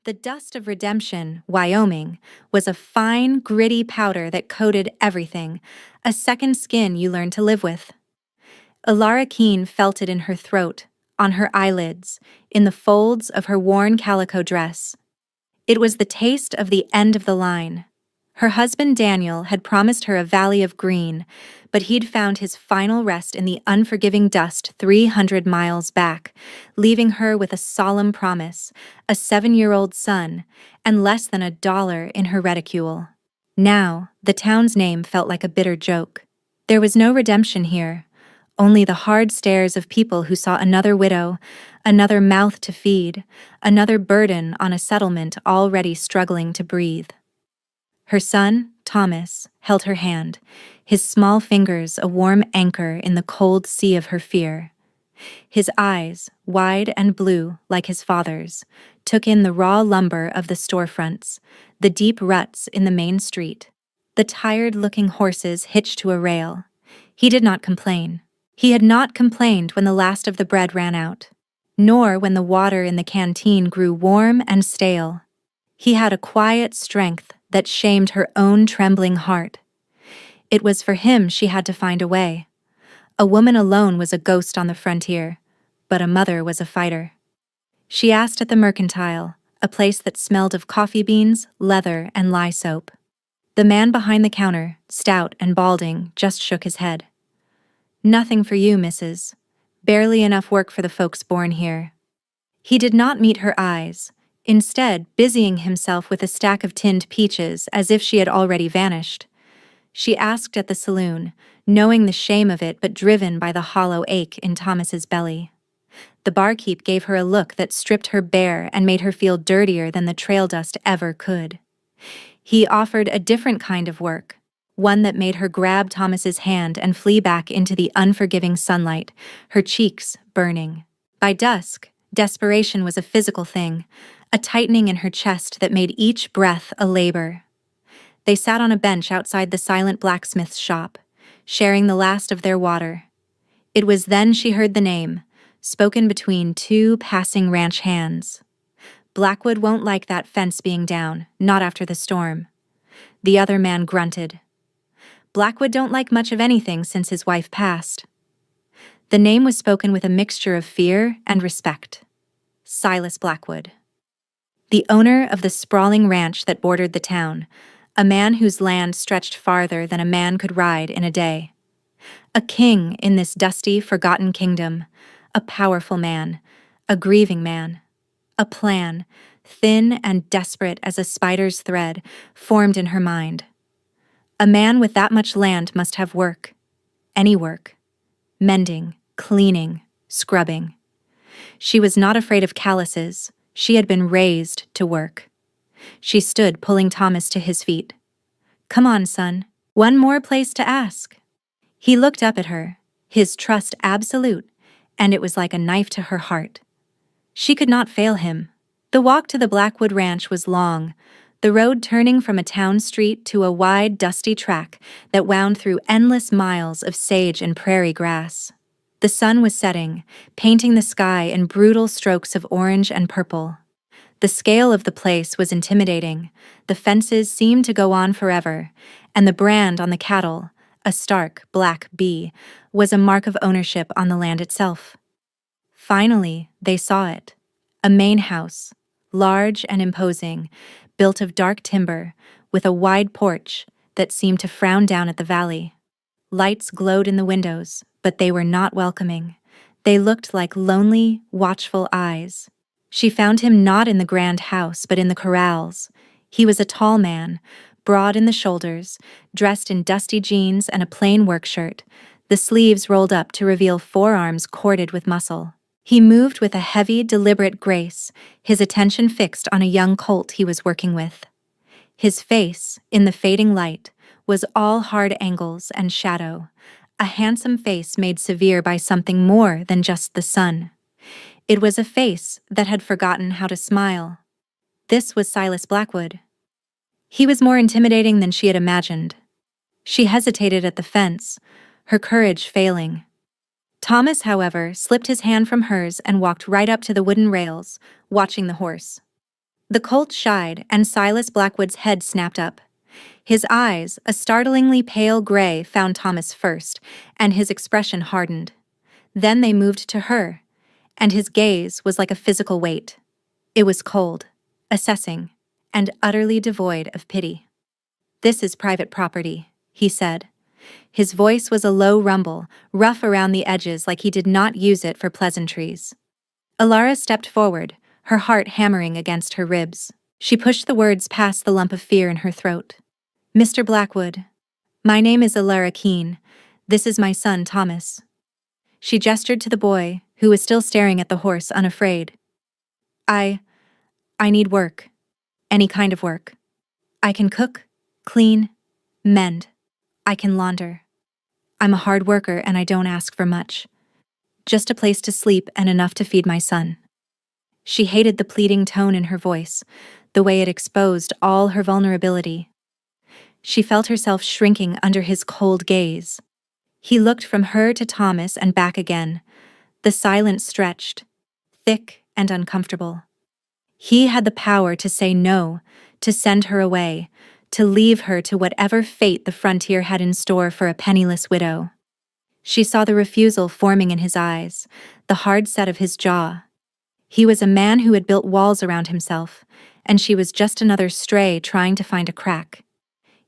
The dust of Redemption, Wyoming, was a fine, gritty powder that coated everything, a second skin you learned to live with. Alara Keene felt it in her throat, on her eyelids, in the folds of her worn calico dress. It was the taste of the end of the line. Her husband Daniel had promised her a valley of green, but he'd found his final rest in the unforgiving dust 300 miles back, leaving her with a solemn promise, a 7-year-old son, and less than $1 in her reticule. Now, the town's name felt like a bitter joke. There was no redemption here, only the hard stares of people who saw another widow, another mouth to feed, another burden on a settlement already struggling to breathe. Her son, Thomas, held her hand, his small fingers a warm anchor in the cold sea of her fear. His eyes, wide and blue like his father's, took in the raw lumber of the storefronts, the deep ruts in the main street, the tired-looking horses hitched to a rail. He did not complain. He had not complained when the last of the bread ran out, nor when the water in the canteen grew warm and stale. He had a quiet strength that shamed her own trembling heart. It was for him she had to find a way. A woman alone was a ghost on the frontier, but a mother was a fighter. She asked at the Mercantile, a place that smelled of coffee beans, leather, and lye soap. The man behind the counter, stout and balding, just shook his head. "Nothing for you, missus. Barely enough work for the folks born here." He did not meet her eyes, instead busying himself with a stack of tinned peaches as if she had already vanished. She asked at the saloon, knowing the shame of it but driven by the hollow ache in Thomas's belly. The barkeep gave her a look that stripped her bare and made her feel dirtier than the trail dust ever could. He offered a different kind of work, one that made her grab Thomas's hand and flee back into the unforgiving sunlight, her cheeks burning. By dusk, desperation was a physical thing, a tightening in her chest that made each breath a labor. They sat on a bench outside the silent blacksmith's shop, sharing the last of their water. It was then she heard the name, spoken between two passing ranch hands. "Blackwood won't like that fence being down, not after the storm." The other man grunted. "Blackwood don't like much of anything since his wife passed." The name was spoken with a mixture of fear and respect. Silas Blackwood. The owner of the sprawling ranch that bordered the town, a man whose land stretched farther than a man could ride in a day. A king in this dusty, forgotten kingdom, a powerful man, a grieving man. A plan, thin and desperate as a spider's thread, formed in her mind. A man with that much land must have work. Any work. Mending, cleaning, scrubbing. She was not afraid of calluses. She had been raised to work. She stood, pulling Thomas to his feet. "Come on, son. One more place to ask." He looked up at her, his trust absolute, and it was like a knife to her heart. She could not fail him. The walk to the Blackwood Ranch was long, the road turning from a town street to a wide, dusty track that wound through endless miles of sage and prairie grass. The sun was setting, painting the sky in brutal strokes of orange and purple. The scale of the place was intimidating. The fences seemed to go on forever, and the brand on the cattle, a stark black B, was a mark of ownership on the land itself. Finally, they saw it. A main house, large and imposing, built of dark timber, with a wide porch that seemed to frown down at the valley. Lights glowed in the windows, but they were not welcoming. They looked like lonely, watchful eyes. She found him not in the grand house, but in the corrals. He was a tall man, broad in the shoulders, dressed in dusty jeans and a plain work shirt, the sleeves rolled up to reveal forearms corded with muscle. He moved with a heavy, deliberate grace, his attention fixed on a young colt he was working with. His face, in the fading light, was all hard angles and shadow, a handsome face made severe by something more than just the sun. It was a face that had forgotten how to smile. This was Silas Blackwood. He was more intimidating than she had imagined. She hesitated at the fence, her courage failing. Thomas, however, slipped his hand from hers and walked right up to the wooden rails, watching the horse. The colt shied, and Silas Blackwood's head snapped up. His eyes, a startlingly pale gray, found Thomas first, and his expression hardened. Then they moved to her, and his gaze was like a physical weight. It was cold, assessing, and utterly devoid of pity. "This is private property," he said. His voice was a low rumble, rough around the edges like he did not use it for pleasantries. Alara stepped forward, her heart hammering against her ribs. She pushed the words past the lump of fear in her throat. "Mr. Blackwood, my name is Alara Keene. This is my son, Thomas." She gestured to the boy, who was still staring at the horse, unafraid. I need work. Any kind of work. I can cook, clean, mend. I can launder. I'm a hard worker and I don't ask for much. Just a place to sleep and enough to feed my son." She hated the pleading tone in her voice, the way it exposed all her vulnerability. She felt herself shrinking under his cold gaze. He looked from her to Thomas and back again. The silence stretched, thick and uncomfortable. He had the power to say no, to send her away, to leave her to whatever fate the frontier had in store for a penniless widow. She saw the refusal forming in his eyes, the hard set of his jaw. He was a man who had built walls around himself, and she was just another stray trying to find a crack.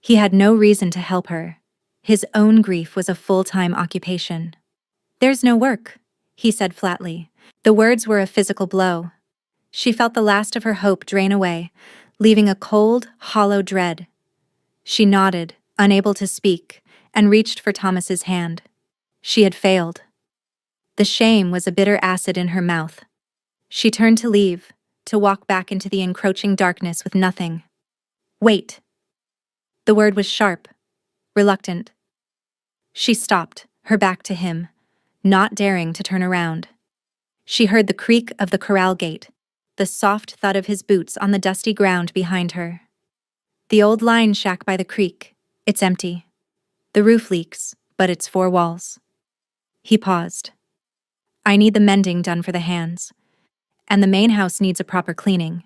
He had no reason to help her. His own grief was a full-time occupation. "There's no work," he said flatly. The words were a physical blow. She felt the last of her hope drain away, leaving a cold, hollow dread. She nodded, unable to speak, and reached for Thomas's hand. She had failed. The shame was a bitter acid in her mouth. She turned to leave, to walk back into the encroaching darkness with nothing. "Wait." The word was sharp, reluctant. She stopped, her back to him, not daring to turn around. She heard the creak of the corral gate, the soft thud of his boots on the dusty ground behind her. "The old line shack by the creek. It's empty. The roof leaks, but it's 4 walls." He paused. "I need the mending done for the hands. And the main house needs a proper cleaning.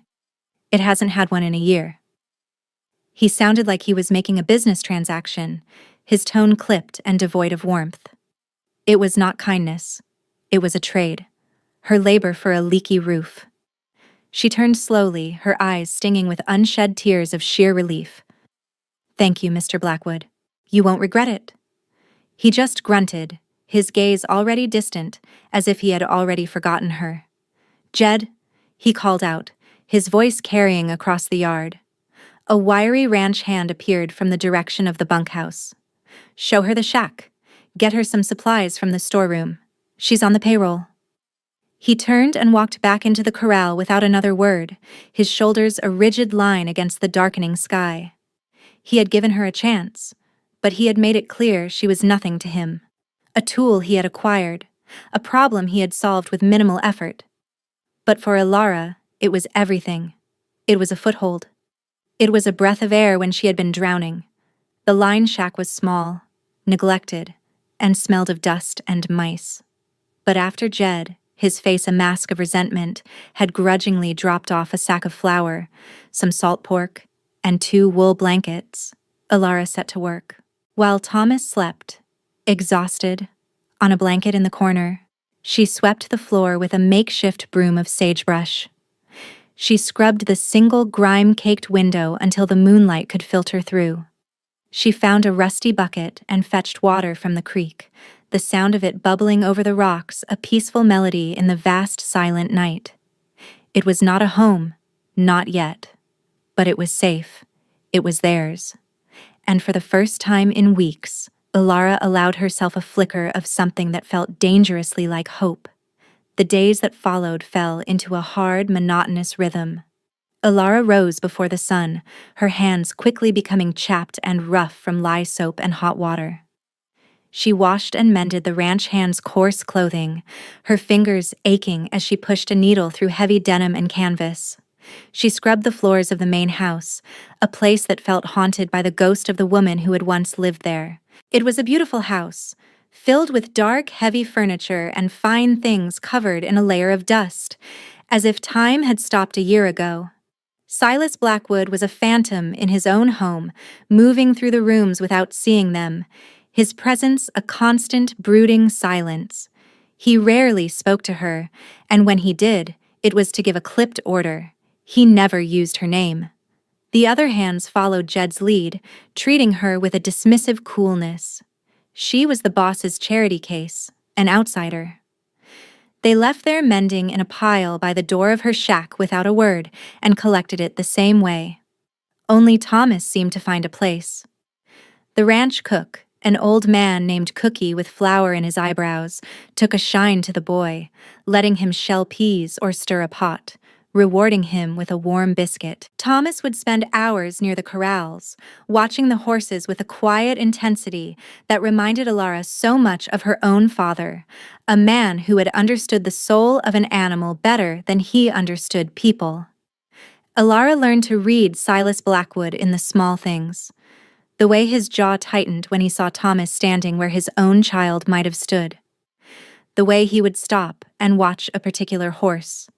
It hasn't had one in a year." He sounded like he was making a business transaction, his tone clipped and devoid of warmth. It was not kindness. It was a trade. Her labor for a leaky roof. She turned slowly, her eyes stinging with unshed tears of sheer relief. "Thank you, Mr. Blackwood. You won't regret it." He just grunted, his gaze already distant, as if he had already forgotten her. "Jed," he called out, his voice carrying across the yard. A wiry ranch hand appeared from the direction of the bunkhouse. "Show her the shack. Get her some supplies from the storeroom. She's on the payroll." He turned and walked back into the corral without another word, his shoulders a rigid line against the darkening sky. He had given her a chance, but he had made it clear she was nothing to him. A tool he had acquired, a problem he had solved with minimal effort. But for Alara, it was everything. It was a foothold. It was a breath of air when she had been drowning. The line shack was small, neglected, and smelled of dust and mice. But after Jed, his face a mask of resentment, had grudgingly dropped off a sack of flour, some salt pork, and 2 wool blankets, Alara set to work. While Thomas slept, exhausted, on a blanket in the corner, she swept the floor with a makeshift broom of sagebrush. She scrubbed the single grime-caked window until the moonlight could filter through. She found a rusty bucket and fetched water from the creek, the sound of it bubbling over the rocks a peaceful melody in the vast silent night. It was not a home, not yet. But it was safe. It was theirs. And for the first time in weeks, Alara allowed herself a flicker of something that felt dangerously like hope. The days that followed fell into a hard, monotonous rhythm. Alara rose before the sun, her hands quickly becoming chapped and rough from lye soap and hot water. She washed and mended the ranch hand's coarse clothing, her fingers aching as she pushed a needle through heavy denim and canvas. She scrubbed the floors of the main house, a place that felt haunted by the ghost of the woman who had once lived there. It was a beautiful house, filled with dark, heavy furniture and fine things covered in a layer of dust, as if time had stopped a year ago. Silas Blackwood was a phantom in his own home, moving through the rooms without seeing them, his presence a constant, brooding silence. He rarely spoke to her, and when he did, it was to give a clipped order. He never used her name. The other hands followed Jed's lead, treating her with a dismissive coolness. She was the boss's charity case, an outsider. They left their mending in a pile by the door of her shack without a word and collected it the same way. Only Thomas seemed to find a place. The ranch cook, an old man named Cookie with flour in his eyebrows, took a shine to the boy, letting him shell peas or stir a pot, rewarding him with a warm biscuit. Thomas would spend hours near the corrals, watching the horses with a quiet intensity that reminded Alara so much of her own father, a man who had understood the soul of an animal better than he understood people. Alara learned to read Silas Blackwood in the small things. The way his jaw tightened when he saw Thomas standing where his own child might have stood. The way he would stop and watch a particular horse.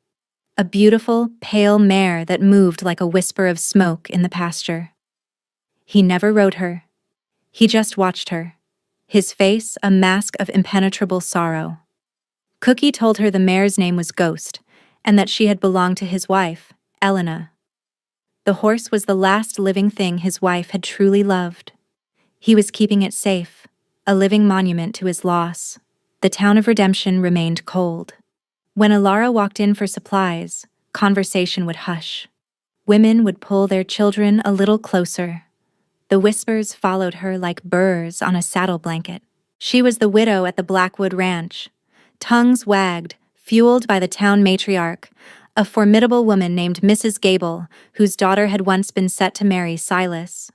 A beautiful, pale mare that moved like a whisper of smoke in the pasture. He never rode her. He just watched her, his face a mask of impenetrable sorrow. Cookie told her the mare's name was Ghost, and that she had belonged to his wife, Elena. The horse was the last living thing his wife had truly loved. He was keeping it safe, a living monument to his loss. The town of Redemption remained cold. When Alara walked in for supplies, conversation would hush. Women would pull their children a little closer. The whispers followed her like burrs on a saddle blanket. She was the widow at the Blackwood Ranch. Tongues wagged, fueled by the town matriarch, a formidable woman named Mrs. Gable, whose daughter had once been set to marry Silas.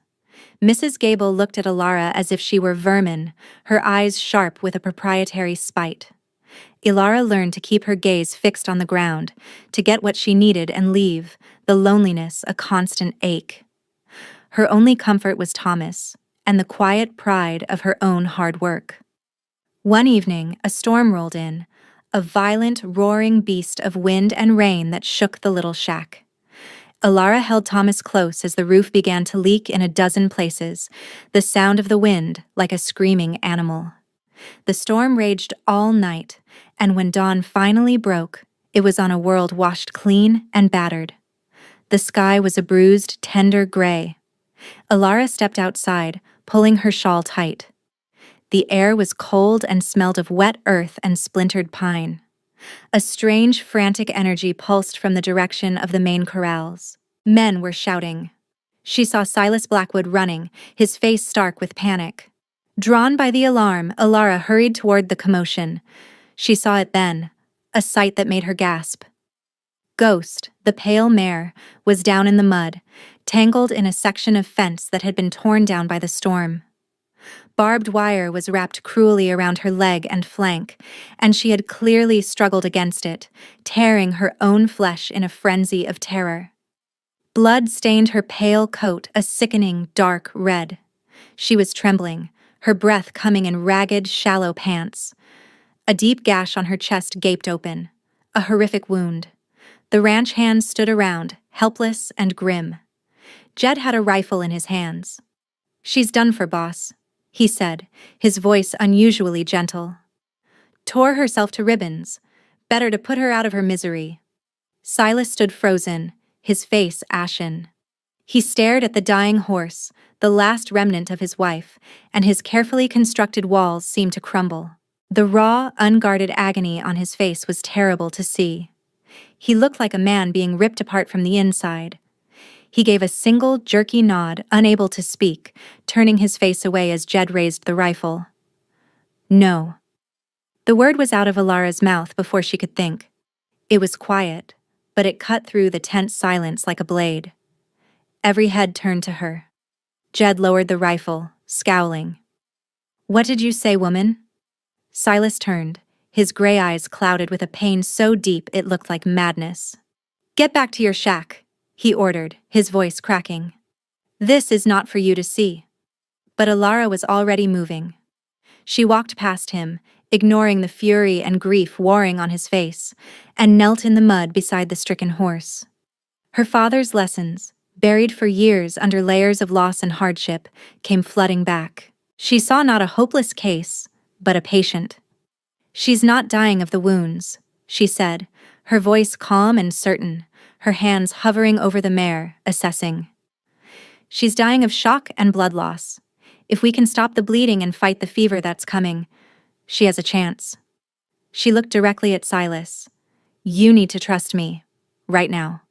Mrs. Gable looked at Alara as if she were vermin, her eyes sharp with a proprietary spite. Alara learned to keep her gaze fixed on the ground, to get what she needed and leave, the loneliness a constant ache. Her only comfort was Thomas, and the quiet pride of her own hard work. One evening, a storm rolled in, a violent, roaring beast of wind and rain that shook the little shack. Alara held Thomas close as the roof began to leak in a dozen places, the sound of the wind like a screaming animal. The storm raged all night, and when dawn finally broke, it was on a world washed clean and battered. The sky was a bruised, tender gray. Alara stepped outside, pulling her shawl tight. The air was cold and smelled of wet earth and splintered pine. A strange, frantic energy pulsed from the direction of the main corrals. Men were shouting. She saw Silas Blackwood running, his face stark with panic. Drawn by the alarm, Alara hurried toward the commotion. She saw it then, a sight that made her gasp. Ghost, the pale mare, was down in the mud, tangled in a section of fence that had been torn down by the storm. Barbed wire was wrapped cruelly around her leg and flank, and she had clearly struggled against it, tearing her own flesh in a frenzy of terror. Blood stained her pale coat a sickening, dark red. She was trembling, her breath coming in ragged, shallow pants. A deep gash on her chest gaped open, a horrific wound. The ranch hands stood around, helpless and grim. Jed had a rifle in his hands. "She's done for, boss," he said, his voice unusually gentle. "Tore herself to ribbons. Better to put her out of her misery." Silas stood frozen, his face ashen. He stared at the dying horse, the last remnant of his wife, and his carefully constructed walls seemed to crumble. The raw, unguarded agony on his face was terrible to see. He looked like a man being ripped apart from the inside. He gave a single, jerky nod, unable to speak, turning his face away as Jed raised the rifle. "No." The word was out of Alara's mouth before she could think. It was quiet, but it cut through the tense silence like a blade. Every head turned to her. Jed lowered the rifle, scowling. "What did you say, woman?" Silas turned, his gray eyes clouded with a pain so deep it looked like madness. "Get back to your shack," he ordered, his voice cracking. "This is not for you to see." But Alara was already moving. She walked past him, ignoring the fury and grief warring on his face, and knelt in the mud beside the stricken horse. Her father's lessons, buried for years under layers of loss and hardship, came flooding back. She saw not a hopeless case, but a patient. "She's not dying of the wounds," she said, her voice calm and certain, her hands hovering over the mare, assessing. "She's dying of shock and blood loss. If we can stop the bleeding and fight the fever that's coming, she has a chance." She looked directly at Silas. "You need to trust me, right now."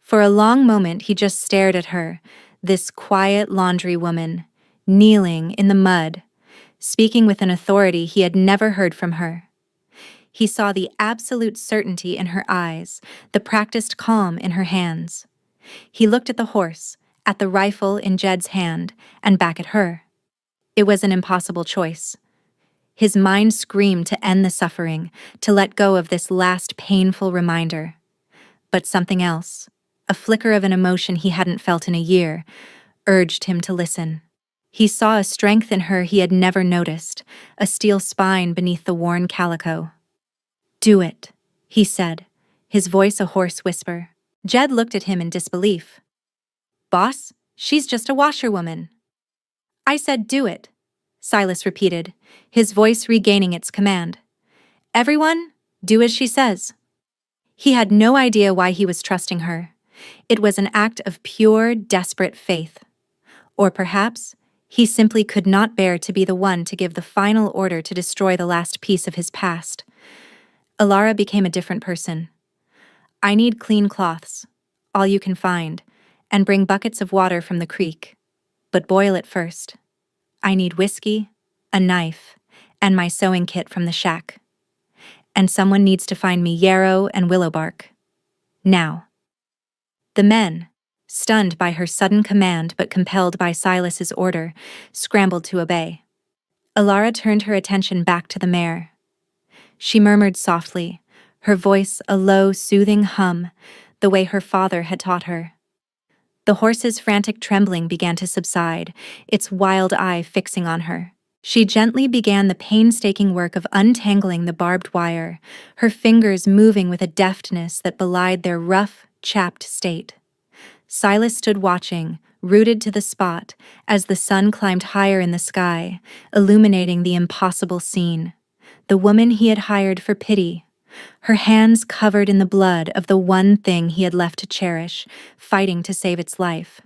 For a long moment he just stared at her, this quiet laundry woman, kneeling in the mud, speaking with an authority he had never heard from her. He saw the absolute certainty in her eyes, the practiced calm in her hands. He looked at the horse, at the rifle in Jed's hand, and back at her. It was an impossible choice. His mind screamed to end the suffering, to let go of this last painful reminder. But something else, a flicker of an emotion he hadn't felt in a year, urged him to listen. He saw a strength in her he had never noticed, a steel spine beneath the worn calico. "Do it," he said, his voice a hoarse whisper. Jed looked at him in disbelief. "Boss, she's just a washerwoman." "I said do it," Silas repeated, his voice regaining its command. "Everyone, do as she says." He had no idea why he was trusting her. It was an act of pure, desperate faith. Or perhaps he simply could not bear to be the one to give the final order to destroy the last piece of his past. Alara became a different person. "I need clean cloths, all you can find, and bring buckets of water from the creek. But boil it first. I need whiskey, a knife, and my sewing kit from the shack. And someone needs to find me yarrow and willow bark. Now." The men, stunned by her sudden command but compelled by Silas's order, scrambled to obey. Alara turned her attention back to the mare. She murmured softly, her voice a low, soothing hum, the way her father had taught her. The horse's frantic trembling began to subside, its wild eye fixing on her. She gently began the painstaking work of untangling the barbed wire, her fingers moving with a deftness that belied their rough, chapped state. Silas stood watching, rooted to the spot, as the sun climbed higher in the sky, illuminating the impossible scene. The woman he had hired for pity, her hands covered in the blood of the one thing he had left to cherish, fighting to save its life.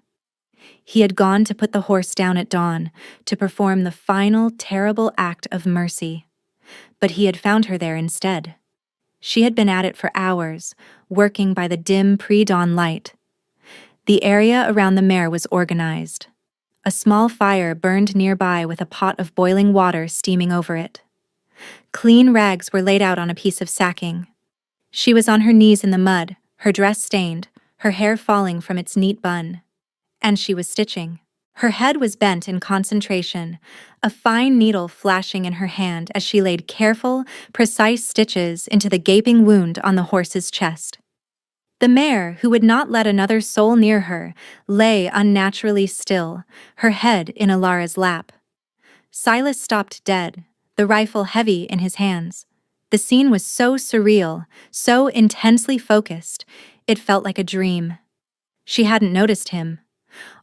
He had gone to put the horse down at dawn, to perform the final, terrible act of mercy. But he had found her there instead. She had been at it for hours, working by the dim pre-dawn light. The area around the mare was organized. A small fire burned nearby with a pot of boiling water steaming over it. Clean rags were laid out on a piece of sacking. She was on her knees in the mud, her dress stained, her hair falling from its neat bun. And she was stitching. Her head was bent in concentration, a fine needle flashing in her hand as she laid careful, precise stitches into the gaping wound on the horse's chest. The mare, who would not let another soul near her, lay unnaturally still, her head in Alara's lap. Silas stopped dead, the rifle heavy in his hands. The scene was so surreal, so intensely focused, it felt like a dream. She hadn't noticed him.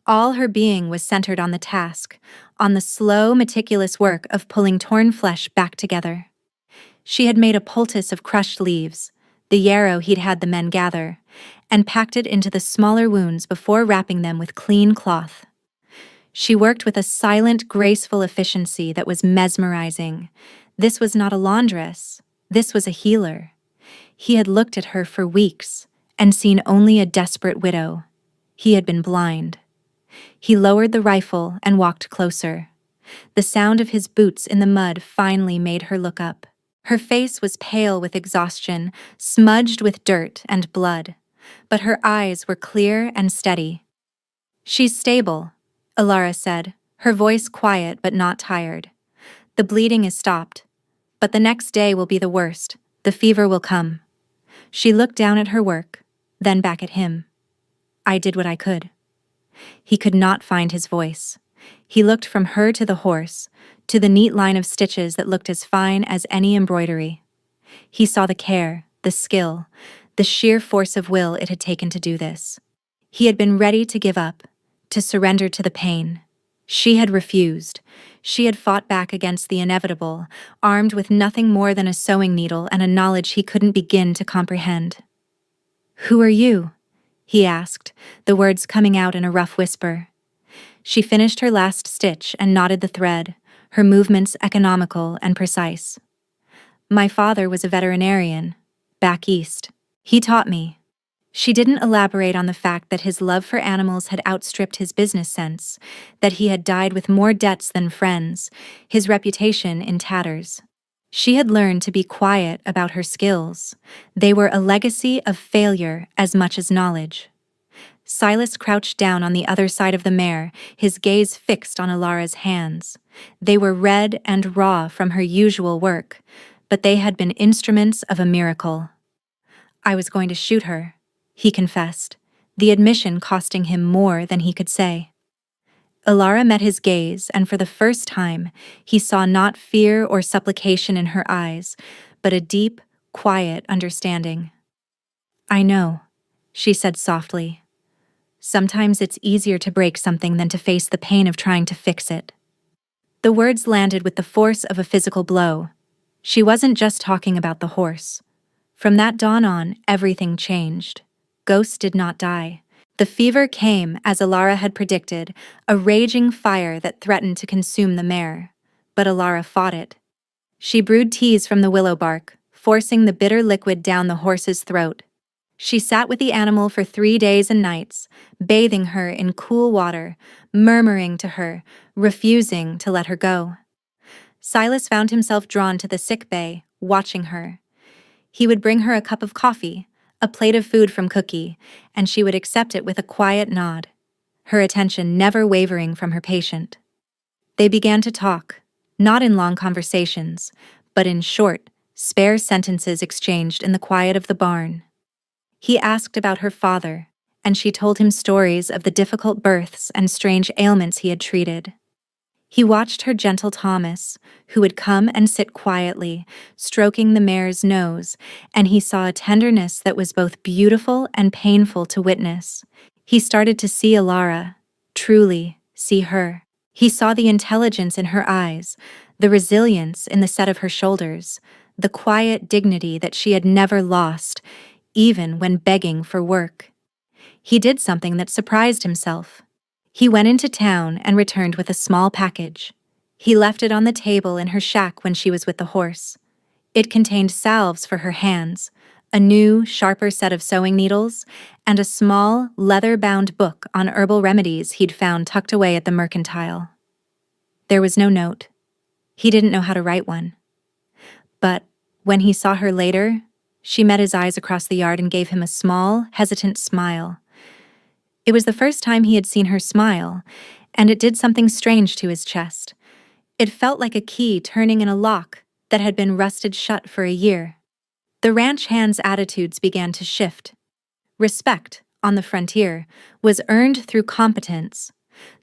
All her being was centered on the task, on the slow, meticulous work of pulling torn flesh back together. She had made a poultice of crushed leaves, the yarrow he'd had the men gather, and packed it into the smaller wounds before wrapping them with clean cloth. She worked with a silent, graceful efficiency that was mesmerizing. This was not a laundress. This was a healer. He had looked at her for weeks and seen only a desperate widow. He had been blind. He lowered the rifle and walked closer. The sound of his boots in the mud finally made her look up. Her face was pale with exhaustion, smudged with dirt and blood, but her eyes were clear and steady. "She's stable," Alara said, her voice quiet but not tired. "The bleeding is stopped, but the next day will be the worst. The fever will come." She looked down at her work, then back at him. "I did what I could." He could not find his voice. He looked from her to the horse, to the neat line of stitches that looked as fine as any embroidery. He saw the care, the skill, the sheer force of will it had taken to do this. He had been ready to give up, to surrender to the pain. She had refused. She had fought back against the inevitable, armed with nothing more than a sewing needle and a knowledge he couldn't begin to comprehend. "Who are you?" he asked, the words coming out in a rough whisper. She finished her last stitch and knotted the thread, her movements economical and precise. "My father was a veterinarian, back east. He taught me." She didn't elaborate on the fact that his love for animals had outstripped his business sense, that he had died with more debts than friends, his reputation in tatters. She had learned to be quiet about her skills. They were a legacy of failure as much as knowledge. Silas crouched down on the other side of the mare, his gaze fixed on Alara's hands. They were red and raw from her usual work, but they had been instruments of a miracle. "I was going to shoot her," he confessed, the admission costing him more than he could say. Alara met his gaze, and for the first time, he saw not fear or supplication in her eyes, but a deep, quiet understanding. "I know," she said softly. "Sometimes it's easier to break something than to face the pain of trying to fix it." The words landed with the force of a physical blow. She wasn't just talking about the horse. From that dawn on, everything changed. Ghost did not die. The fever came, as Alara had predicted, a raging fire that threatened to consume the mare. But Alara fought it. She brewed teas from the willow bark, forcing the bitter liquid down the horse's throat. She sat with the animal for 3 days and nights, bathing her in cool water, murmuring to her, refusing to let her go. Silas found himself drawn to the sick bay, watching her. He would bring her a cup of coffee, a plate of food from Cookie, and she would accept it with a quiet nod, her attention never wavering from her patient. They began to talk, not in long conversations, but in short, spare sentences exchanged in the quiet of the barn. He asked about her father, and she told him stories of the difficult births and strange ailments he had treated. He watched her gentle Thomas, who would come and sit quietly, stroking the mare's nose, and he saw a tenderness that was both beautiful and painful to witness. He started to see Alara, truly see her. He saw the intelligence in her eyes, the resilience in the set of her shoulders, the quiet dignity that she had never lost, even when begging for work. He did something that surprised himself. He went into town and returned with a small package. He left it on the table in her shack when she was with the horse. It contained salves for her hands, a new, sharper set of sewing needles, and a small, leather-bound book on herbal remedies he'd found tucked away at the mercantile. There was no note. He didn't know how to write one. But when he saw her later, she met his eyes across the yard and gave him a small, hesitant smile. It was the first time he had seen her smile, and it did something strange to his chest. It felt like a key turning in a lock that had been rusted shut for a year. The ranch hands' attitudes began to shift. Respect, on the frontier, was earned through competence.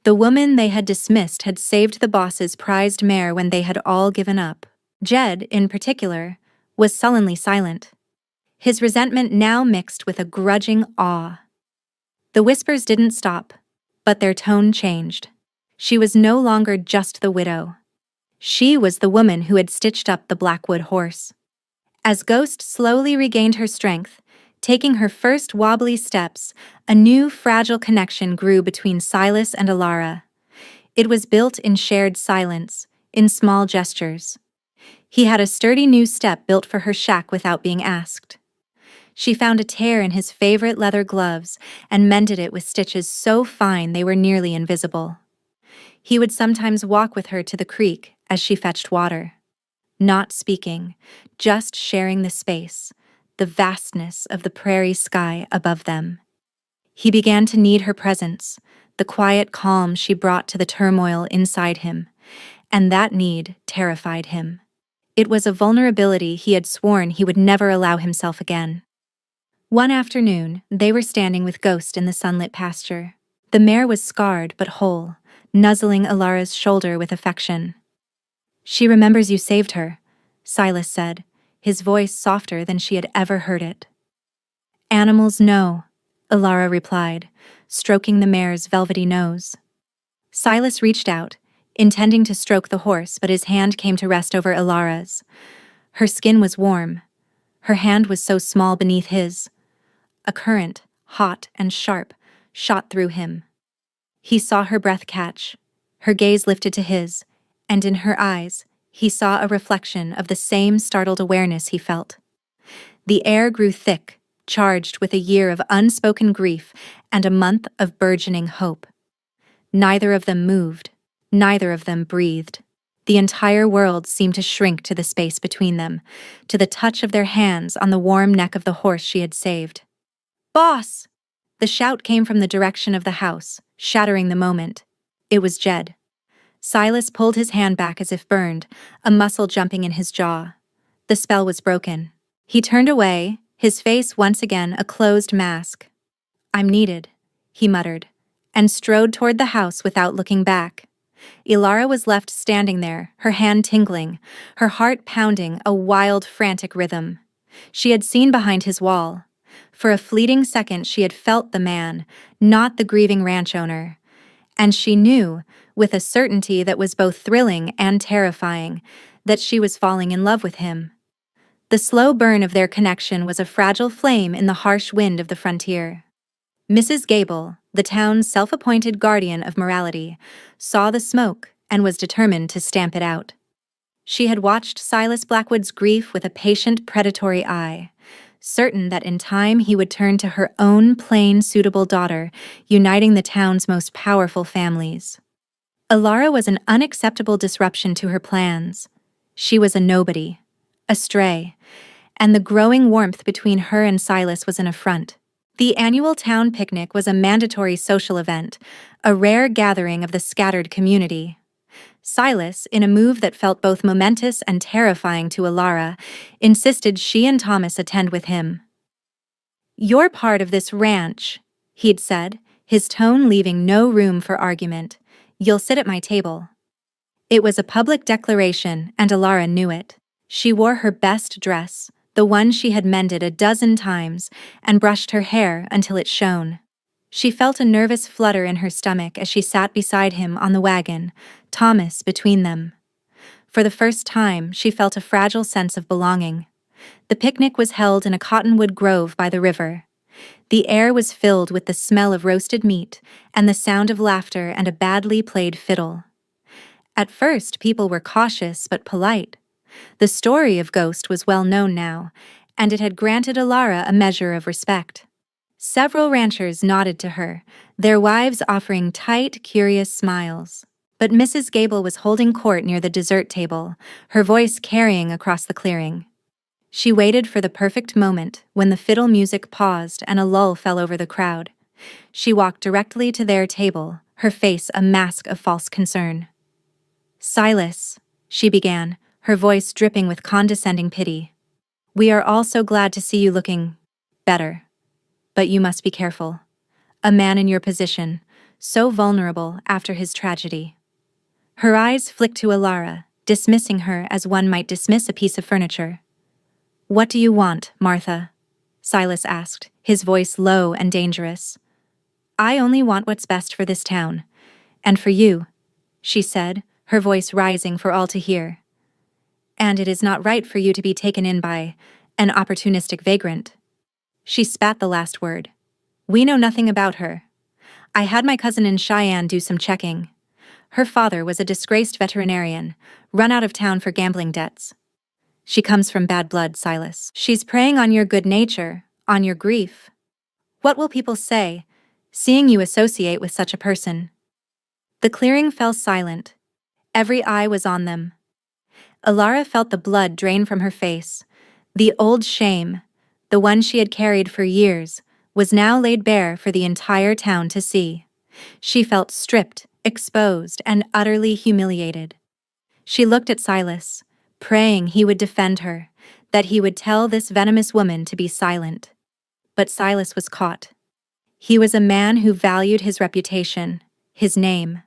The woman they had dismissed had saved the boss's prized mare when they had all given up. Jed, in particular, was sullenly silent. His resentment now mixed with a grudging awe. The whispers didn't stop, but their tone changed. She was no longer just the widow. She was the woman who had stitched up the Blackwood horse. As Ghost slowly regained her strength, taking her first wobbly steps, a new fragile connection grew between Silas and Alara. It was built in shared silence, in small gestures. He had a sturdy new step built for her shack without being asked. She found a tear in his favorite leather gloves and mended it with stitches so fine they were nearly invisible. He would sometimes walk with her to the creek as she fetched water. Not speaking, just sharing the space, the vastness of the prairie sky above them. He began to need her presence, the quiet calm she brought to the turmoil inside him, and that need terrified him. It was a vulnerability he had sworn he would never allow himself again. One afternoon, they were standing with Ghost in the sunlit pasture. The mare was scarred but whole, nuzzling Alara's shoulder with affection. "She remembers you saved her," Silas said, his voice softer than she had ever heard it. Animals know, Ilara replied, stroking the mare's velvety nose. Silas reached out, intending to stroke the horse, but his hand came to rest over Ilara's. Her skin was warm. Her hand was so small beneath his. A current, hot and sharp, shot through him. He saw her breath catch. Her gaze lifted to his, and in her eyes, he saw a reflection of the same startled awareness he felt. The air grew thick, charged with a year of unspoken grief and a month of burgeoning hope. Neither of them moved. Neither of them breathed. The entire world seemed to shrink to the space between them, to the touch of their hands on the warm neck of the horse she had saved. "Boss!" The shout came from the direction of the house, shattering the moment. It was Jed. Silas pulled his hand back as if burned, a muscle jumping in his jaw. The spell was broken. He turned away, his face once again a closed mask. "I'm needed," he muttered, and strode toward the house without looking back. Ilara was left standing there, her hand tingling, her heart pounding a wild, frantic rhythm. She had seen behind his wall. For a fleeting second she had felt the man, not the grieving ranch owner. And she knew, with a certainty that was both thrilling and terrifying, that she was falling in love with him. The slow burn of their connection was a fragile flame in the harsh wind of the frontier. Mrs. Gable, the town's self-appointed guardian of morality, saw the smoke and was determined to stamp it out. She had watched Silas Blackwood's grief with a patient, predatory eye, certain that in time he would turn to her own plain, suitable daughter, uniting the town's most powerful families. Ilara was an unacceptable disruption to her plans. She was a nobody, a stray, and the growing warmth between her and Silas was an affront. The annual town picnic was a mandatory social event, a rare gathering of the scattered community. Silas, in a move that felt both momentous and terrifying to Ilara, insisted she and Thomas attend with him. "You're part of this ranch," he'd said, his tone leaving no room for argument. "You'll sit at my table." It was a public declaration, and Ilara knew it. She wore her best dress, the one she had mended a dozen times, and brushed her hair until it shone. She felt a nervous flutter in her stomach as she sat beside him on the wagon, Thomas between them. For the first time, she felt a fragile sense of belonging. The picnic was held in a cottonwood grove by the river. The air was filled with the smell of roasted meat and the sound of laughter and a badly played fiddle. At first, people were cautious but polite. The story of Ghost was well known now, and it had granted Ilara a measure of respect. Several ranchers nodded to her, their wives offering tight, curious smiles. But Mrs. Gable was holding court near the dessert table, her voice carrying across the clearing. She waited for the perfect moment when the fiddle music paused and a lull fell over the crowd. She walked directly to their table, her face a mask of false concern. "Silas," she began, her voice dripping with condescending pity. "We are all so glad to see you looking better. But you must be careful. A man in your position, so vulnerable after his tragedy." Her eyes flicked to Ilara, dismissing her as one might dismiss a piece of furniture. "What do you want, Martha?" Silas asked, his voice low and dangerous. "I only want what's best for this town. And for you," she said, her voice rising for all to hear. "And it is not right for you to be taken in by an opportunistic vagrant." She spat the last word. "We know nothing about her. I had my cousin in Cheyenne do some checking. Her father was a disgraced veterinarian, run out of town for gambling debts. She comes from bad blood, Silas. She's preying on your good nature, on your grief. What will people say, seeing you associate with such a person?" The clearing fell silent. Every eye was on them. Ilara felt the blood drain from her face. The old shame, the one she had carried for years, was now laid bare for the entire town to see. She felt stripped, exposed, and utterly humiliated. She looked at Silas, praying he would defend her, that he would tell this venomous woman to be silent. But Silas was caught. He was a man who valued his reputation, his name.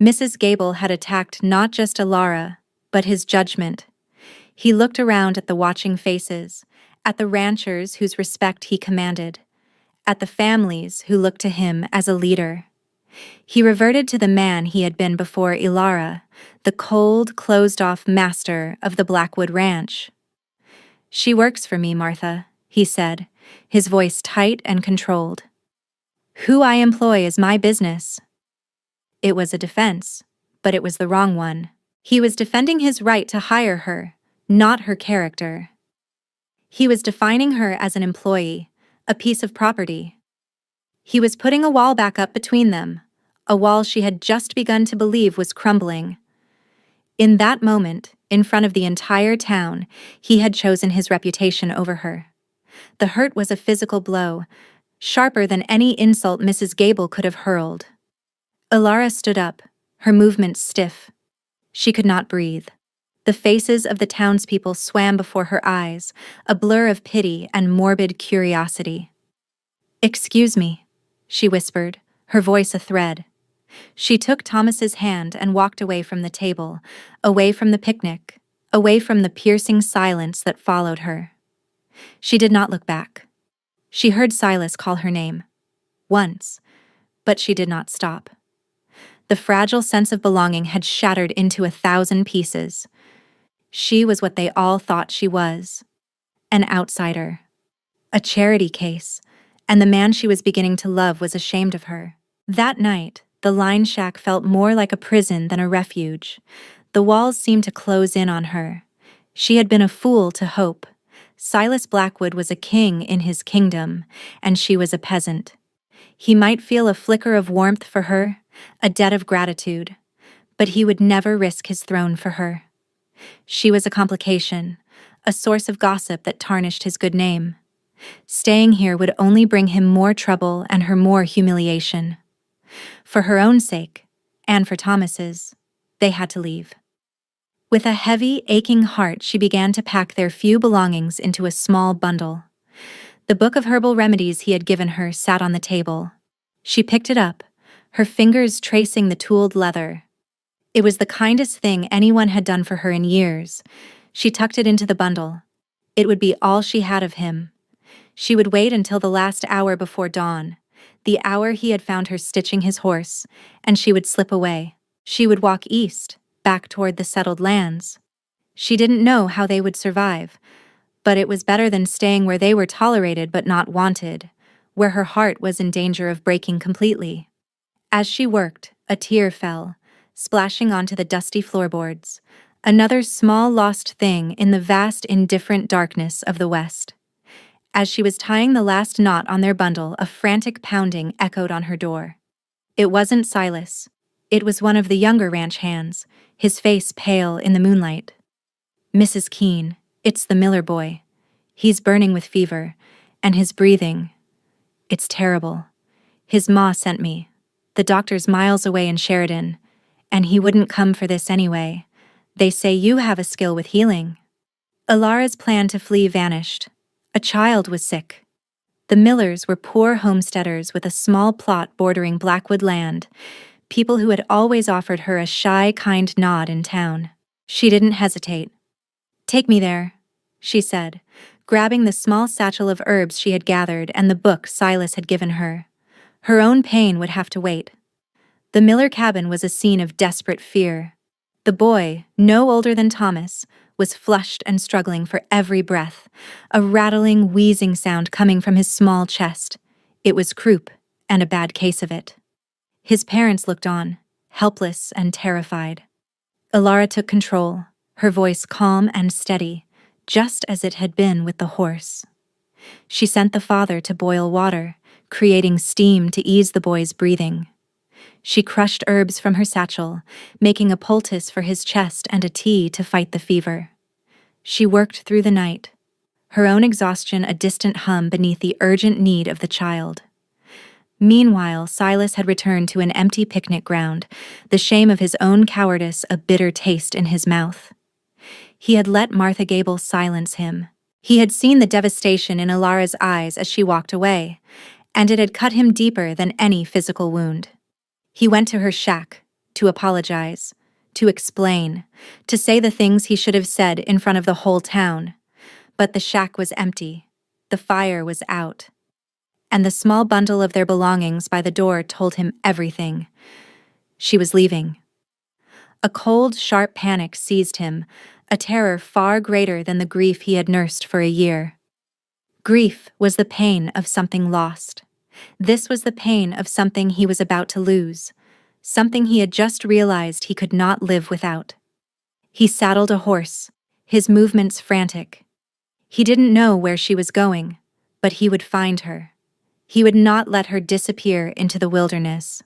Mrs. Gable had attacked not just Ilara, but his judgment. He looked around at the watching faces, at the ranchers whose respect he commanded, at the families who looked to him as a leader. He reverted to the man he had been before Ilara, the cold, closed-off master of the Blackwood Ranch. "She works for me, Martha," he said, his voice tight and controlled. "Who I employ is my business." It was a defense, but it was the wrong one. He was defending his right to hire her, not her character. He was defining her as an employee, a piece of property. He was putting a wall back up between them, a wall she had just begun to believe was crumbling. In that moment, in front of the entire town, he had chosen his reputation over her. The hurt was a physical blow, sharper than any insult Mrs. Gable could have hurled. Ilara stood up, her movements stiff. She could not breathe. The faces of the townspeople swam before her eyes, a blur of pity and morbid curiosity. "Excuse me," she whispered, her voice a thread. She took Thomas's hand and walked away from the table, away from the picnic, away from the piercing silence that followed her. She did not look back. She heard Silas call her name. Once, but she did not stop. The fragile sense of belonging had shattered into 1,000 pieces. She was what they all thought she was. An outsider. A charity case, and the man she was beginning to love was ashamed of her. That night, the line shack felt more like a prison than a refuge. The walls seemed to close in on her. She had been a fool to hope. Silas Blackwood was a king in his kingdom, and she was a peasant. He might feel a flicker of warmth for her, a debt of gratitude, but he would never risk his throne for her. She was a complication, a source of gossip that tarnished his good name. Staying here would only bring him more trouble and her more humiliation. For her own sake, and for Thomas's, they had to leave. With a heavy, aching heart, she began to pack their few belongings into a small bundle. The book of herbal remedies he had given her sat on the table. She picked it up, her fingers tracing the tooled leather. It was the kindest thing anyone had done for her in years. She tucked it into the bundle. It would be all she had of him. She would wait until the last hour before dawn, the hour he had found her stitching his horse, and she would slip away. She would walk east, back toward the settled lands. She didn't know how they would survive, but it was better than staying where they were tolerated but not wanted, where her heart was in danger of breaking completely. As she worked, a tear fell, splashing onto the dusty floorboards, another small lost thing in the vast indifferent darkness of the West. As she was tying the last knot on their bundle, a frantic pounding echoed on her door. It wasn't Silas. It was one of the younger ranch hands, his face pale in the moonlight. "Mrs. Keene, it's the Miller boy. He's burning with fever, and his breathing. It's terrible. His ma sent me. The doctor's miles away in Sheridan, and he wouldn't come for this anyway. They say you have a skill with healing." Ilara's plan to flee vanished. A child was sick. The Millers were poor homesteaders with a small plot bordering Blackwood land, people who had always offered her a shy, kind nod in town. She didn't hesitate. "Take me there," she said, grabbing the small satchel of herbs she had gathered and the book Silas had given her. Her own pain would have to wait. The Miller cabin was a scene of desperate fear. The boy, no older than Thomas, was flushed and struggling for every breath, a rattling, wheezing sound coming from his small chest. It was croup, and a bad case of it. His parents looked on, helpless and terrified. Ilara took control, her voice calm and steady, just as it had been with the horse. She sent the father to boil water, creating steam to ease the boy's breathing. She crushed herbs from her satchel, making a poultice for his chest and a tea to fight the fever. She worked through the night, her own exhaustion a distant hum beneath the urgent need of the child. Meanwhile, Silas had returned to an empty picnic ground, the shame of his own cowardice a bitter taste in his mouth. He had let Martha Gable silence him. He had seen the devastation in Ilara's eyes as she walked away, and it had cut him deeper than any physical wound. He went to her shack, to apologize, to explain, to say the things he should have said in front of the whole town. But the shack was empty. The fire was out. and the small bundle of their belongings by the door told him everything. She was leaving. A cold, sharp panic seized him, a terror far greater than the grief he had nursed for a year. Grief was the pain of something lost. This was the pain of something he was about to lose, something he had just realized he could not live without. He saddled a horse, his movements frantic. He didn't know where she was going, but he would find her. He would not let her disappear into the wilderness.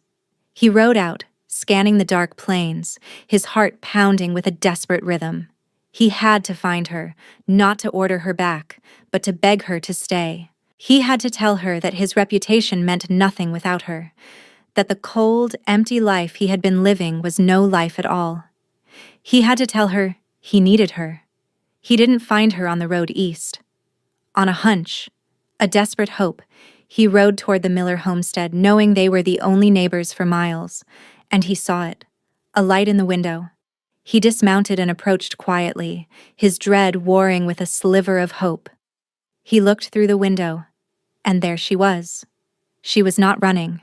He rode out, scanning the dark plains, his heart pounding with a desperate rhythm. He had to find her, not to order her back, but to beg her to stay. He had to tell her that his reputation meant nothing without her, that the cold, empty life he had been living was no life at all. He had to tell her he needed her. He didn't find her on the road east. On a hunch, a desperate hope, he rode toward the Miller homestead, knowing they were the only neighbors for miles, and he saw it, a light in the window. He dismounted and approached quietly, his dread warring with a sliver of hope. He looked through the window, and there she was. She was not running.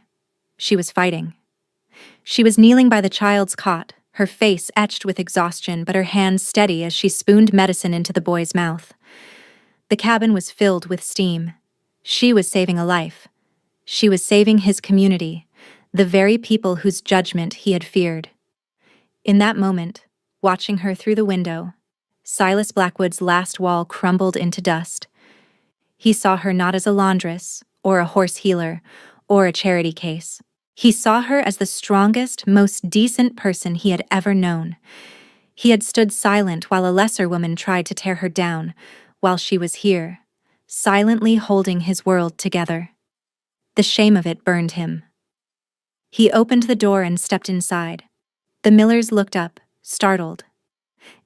She was fighting. She was kneeling by the child's cot, her face etched with exhaustion, but her hands steady as she spooned medicine into the boy's mouth. The cabin was filled with steam. She was saving a life. She was saving his community, the very people whose judgment he had feared. In that moment, watching her through the window, Silas Blackwood's last wall crumbled into dust. He saw her not as a laundress, or a horse healer, or a charity case. He saw her as the strongest, most decent person he had ever known. He had stood silent while a lesser woman tried to tear her down, while she was here, silently holding his world together. The shame of it burned him. He opened the door and stepped inside. The Millers looked up, startled.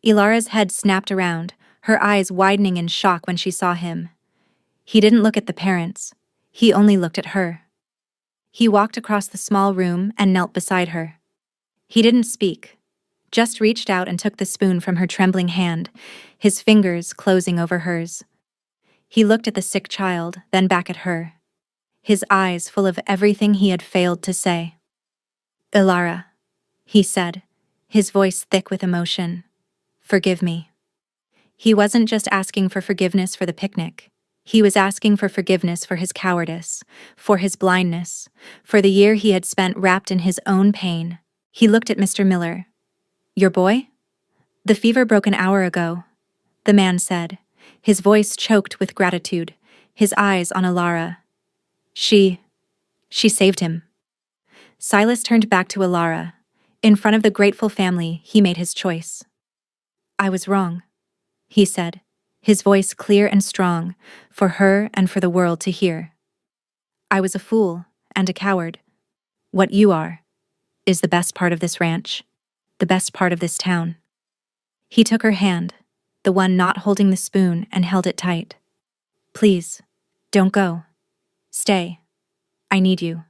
Ilara's head snapped around, her eyes widening in shock when she saw him. He didn't look at the parents. He only looked at her. He walked across the small room and knelt beside her. He didn't speak, just reached out and took the spoon from her trembling hand, his fingers closing over hers. He looked at the sick child, then back at her, his eyes full of everything he had failed to say. "Ilara," he said, his voice thick with emotion. "Forgive me." He wasn't just asking for forgiveness for the picnic. He was asking for forgiveness for his cowardice, for his blindness, for the year he had spent wrapped in his own pain. He looked at Mr. Miller. "Your boy?" "The fever broke an hour ago," the man said, his voice choked with gratitude, his eyes on Ilara. She saved him." Silas turned back to Ilara. In front of the grateful family, he made his choice. "I was wrong," he said, his voice clear and strong, for her and for the world to hear. "I was a fool and a coward. What you are is the best part of this ranch, the best part of this town." He took her hand, the one not holding the spoon, and held it tight. "Please, don't go. Stay. I need you."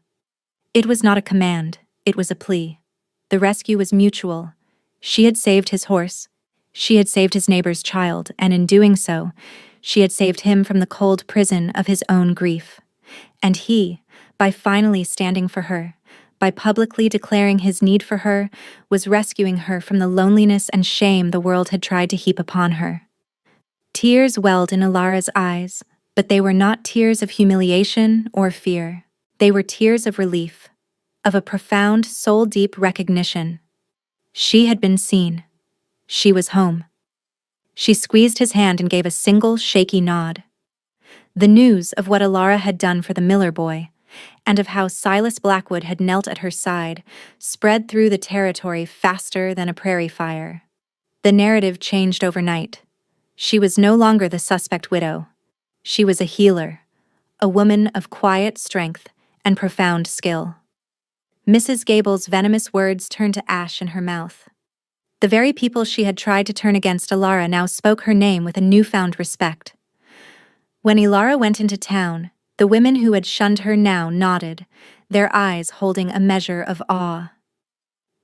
It was not a command, it was a plea. The rescue was mutual. She had saved his horse. She had saved his neighbor's child, and in doing so, she had saved him from the cold prison of his own grief. And he, by finally standing for her, by publicly declaring his need for her, was rescuing her from the loneliness and shame the world had tried to heap upon her. Tears welled in Ilara's eyes, but they were not tears of humiliation or fear. They were tears of relief, of a profound, soul-deep recognition. She had been seen. She was home. She squeezed his hand and gave a single shaky nod. The news of what Ilara had done for the Miller boy, and of how Silas Blackwood had knelt at her side, spread through the territory faster than a prairie fire. The narrative changed overnight. She was no longer the suspect widow. She was a healer, a woman of quiet strength and profound skill. Mrs. Gable's venomous words turned to ash in her mouth. The very people she had tried to turn against Ilara now spoke her name with a newfound respect. When Ilara went into town, the women who had shunned her now nodded, their eyes holding a measure of awe.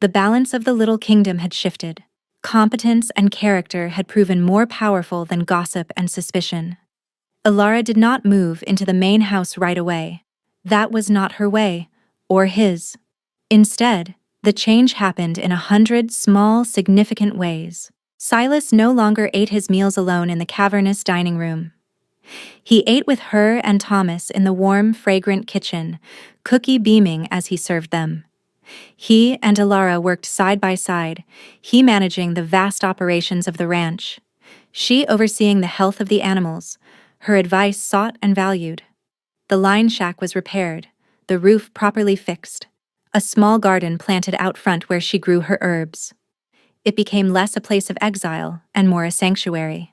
The balance of the little kingdom had shifted. Competence and character had proven more powerful than gossip and suspicion. Ilara did not move into the main house right away. That was not her way, or his. Instead, the change happened in 100 small, significant ways. Silas no longer ate his meals alone in the cavernous dining room. He ate with her and Thomas in the warm, fragrant kitchen, Cookie beaming as he served them. He and Alara worked side by side, he managing the vast operations of the ranch, she overseeing the health of the animals, her advice sought and valued. The line shack was repaired, the roof properly fixed, a small garden planted out front where she grew her herbs. It became less a place of exile and more a sanctuary.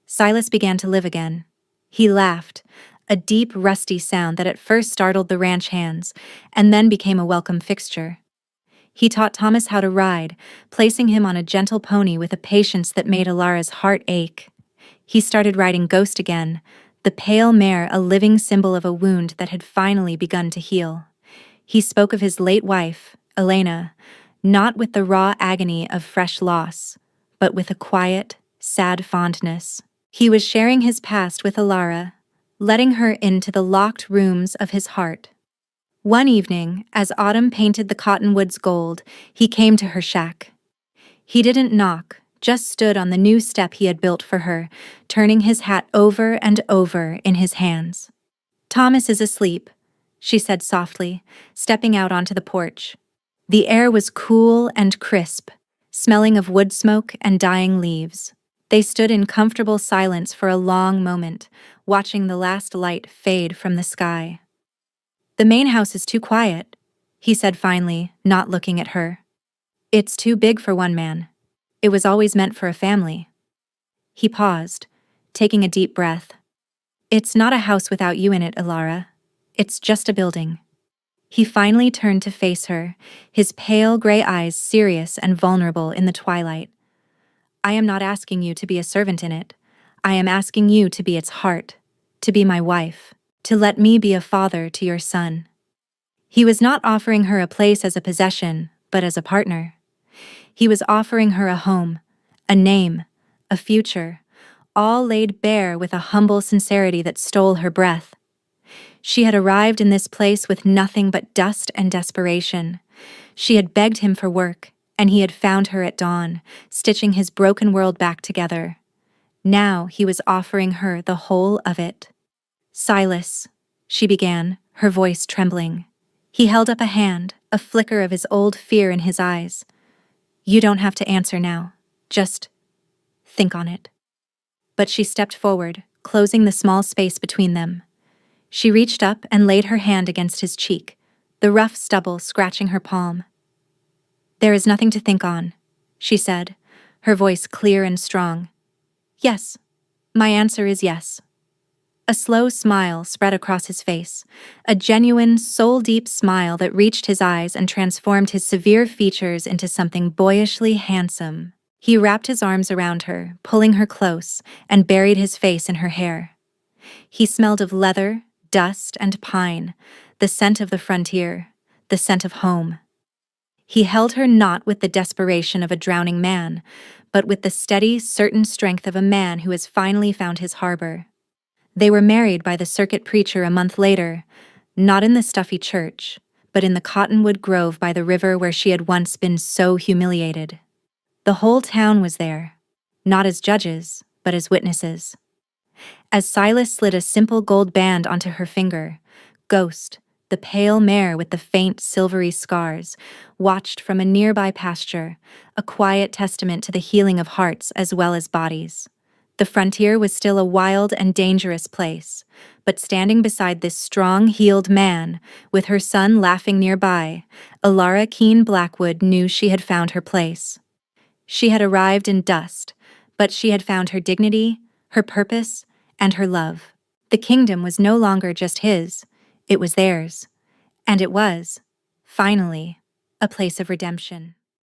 Silas began to live again. He laughed, a deep, rusty sound that at first startled the ranch hands, and then became a welcome fixture. He taught Thomas how to ride, placing him on a gentle pony with a patience that made Alara's heart ache. He started riding Ghost again, the pale mare a living symbol of a wound that had finally begun to heal. He spoke of his late wife, Elena, not with the raw agony of fresh loss, but with a quiet, sad fondness. He was sharing his past with Alara, letting her into the locked rooms of his heart. One evening, as autumn painted the cottonwoods gold, he came to her shack. He didn't knock, just stood on the new step he had built for her, turning his hat over and over in his hands. "Thomas is asleep," she said softly, stepping out onto the porch. The air was cool and crisp, smelling of wood smoke and dying leaves. They stood in comfortable silence for a long moment, watching the last light fade from the sky. "The main house is too quiet," he said finally, not looking at her. "It's too big for one man. It was always meant for a family." He paused, taking a deep breath. "It's not a house without you in it, Alara. It's just a building." He finally turned to face her, his pale gray eyes serious and vulnerable in the twilight. "I am not asking you to be a servant in it. I am asking you to be its heart, to be my wife, to let me be a father to your son." He was not offering her a place as a possession, but as a partner. He was offering her a home, a name, a future, all laid bare with a humble sincerity that stole her breath. She had arrived in this place with nothing but dust and desperation. She had begged him for work, and he had found her at dawn, stitching his broken world back together. Now he was offering her the whole of it. "Silas," she began, her voice trembling. He held up a hand, a flicker of his old fear in his eyes. "You don't have to answer now. Just think on it." But she stepped forward, closing the small space between them. She reached up and laid her hand against his cheek, the rough stubble scratching her palm. "There is nothing to think on," she said, her voice clear and strong. "Yes. My answer is yes." A slow smile spread across his face, a genuine, soul-deep smile that reached his eyes and transformed his severe features into something boyishly handsome. He wrapped his arms around her, pulling her close, and buried his face in her hair. He smelled of leather, dust, and pine, the scent of the frontier, the scent of home. He held her not with the desperation of a drowning man, but with the steady, certain strength of a man who has finally found his harbor. They were married by the circuit preacher a month later, not in the stuffy church, but in the cottonwood grove by the river where she had once been so humiliated. The whole town was there, not as judges, but as witnesses. As Silas slid a simple gold band onto her finger, Ghost, the pale mare with the faint silvery scars, watched from a nearby pasture, a quiet testament to the healing of hearts as well as bodies. The frontier was still a wild and dangerous place, but standing beside this strong, healed man, with her son laughing nearby, Alara Keene Blackwood knew she had found her place. She had arrived in dust, but she had found her dignity, her purpose, and her love. The kingdom was no longer just his, it was theirs, and it was, finally, a place of redemption.